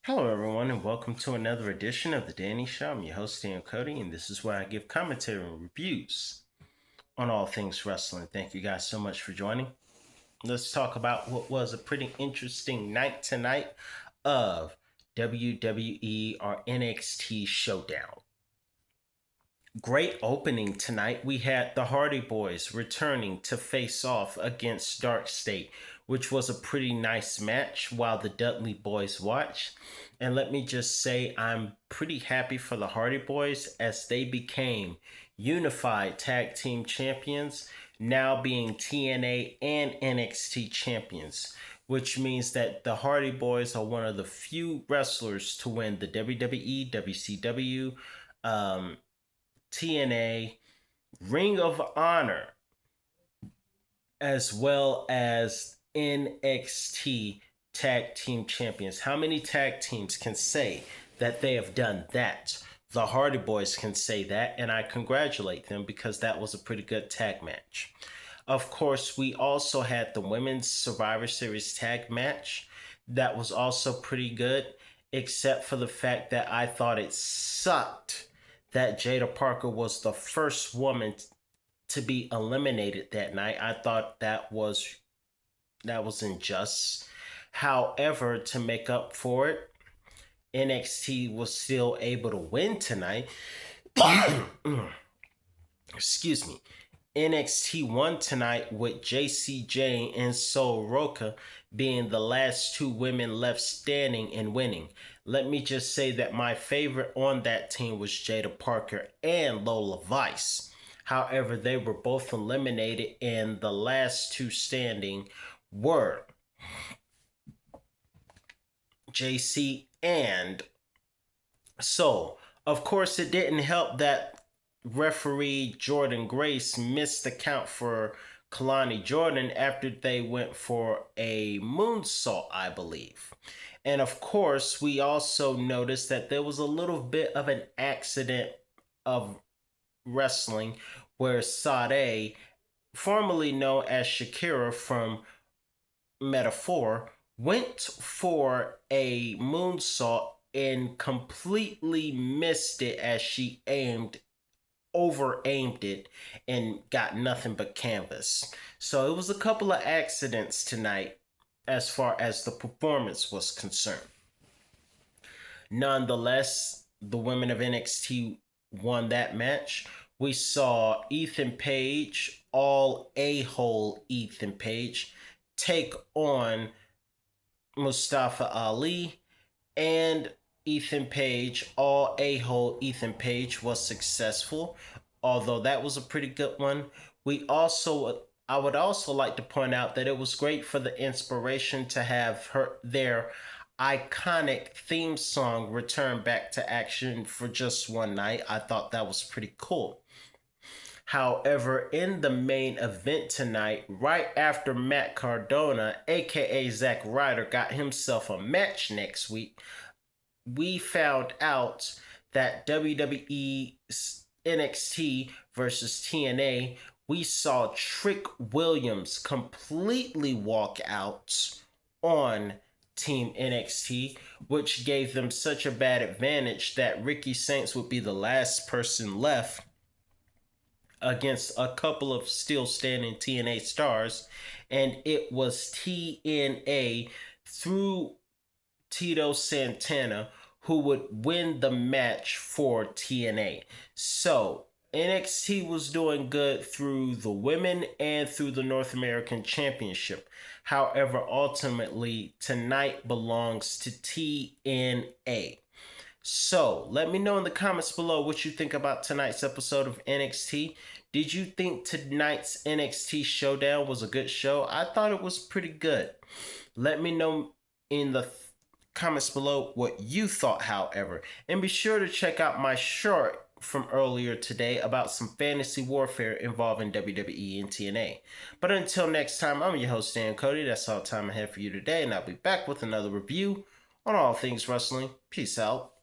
Hello, everyone, and welcome to another edition of The Danny Show. I'm your host, Dan Cody, and this is where I give commentary and reviews on all things wrestling. Thank you guys so much for joining. Let's talk about what was a pretty interesting night tonight of WWE or NXT ShowDown. Great opening tonight. We had the Hardy Boys returning to face off against Dark State, which was a pretty nice match while the Dudley Boys watched. And let me just say, I'm pretty happy for the Hardy Boys as they became unified tag team champions, now being TNA and NXT champions, which means that the Hardy Boys are one of the few wrestlers to win the WWE, WCW, TNA, Ring of Honor, as well as NXT Tag Team Champions. How many tag teams can say that they have done that? The Hardy Boys can say that, and I congratulate them because that was a pretty good tag match. Of course, we also had the Women's Survivor Series tag match. That was also pretty good, except for the fact that I thought it sucked that Jada Parker was the first woman to be eliminated that night. I thought that was unjust. However, to make up for it, NXT was still able to win tonight. Excuse me. NXT won tonight with JC Jane and Sol Roca being the last two women left standing and winning. Let me just say that my favorite on that team was Jada Parker and Lola Vice. However, they were both eliminated, and the last two standing were JC and Sol. Of course, it didn't help that referee Jordan Grace missed the count for Kalani Jordan after they went for a moonsault, I believe. And of course, we also noticed that there was a little bit of an accident of wrestling where Sade, formerly known as Shakira from Metaphor, went for a moonsault and completely missed it as she over aimed it and got nothing but canvas. So it was a couple of accidents tonight as far as the performance was concerned. Nonetheless, the women of NXT won that match. We saw Ethan Page, all a-hole Ethan Page, take on Mustafa Ali, and Ethan Page, all a-hole Ethan Page, was successful, although that was a pretty good one. I would also like to point out that it was great for the inspiration to have their iconic theme song return back to action for just one night. I thought that was pretty cool. However, in the main event tonight, right after Matt Cardona, aka Zack Ryder, got himself a match next week, we found out that WWE's NXT versus TNA, we saw Trick Williams completely walk out on Team NXT, which gave them such a bad advantage that Ricky Saints would be the last person left against a couple of still standing TNA stars, and it was TNA through Tito Santana who would win the match for TNA. So NXT was doing good through the women and through the North American Championship. However, ultimately, tonight belongs to TNA. So let me know in the comments below what you think about tonight's episode of NXT. Did you think tonight's NXT ShowDown was a good show? I thought it was pretty good. Let me know in the comments below what you thought, however. And be sure to check out my short from earlier today about some fantasy warfare involving WWE and TNA. But until next time, I'm your host, Dan Cody. That's all the time I have for you today, and I'll be back with another review on all things wrestling. Peace out.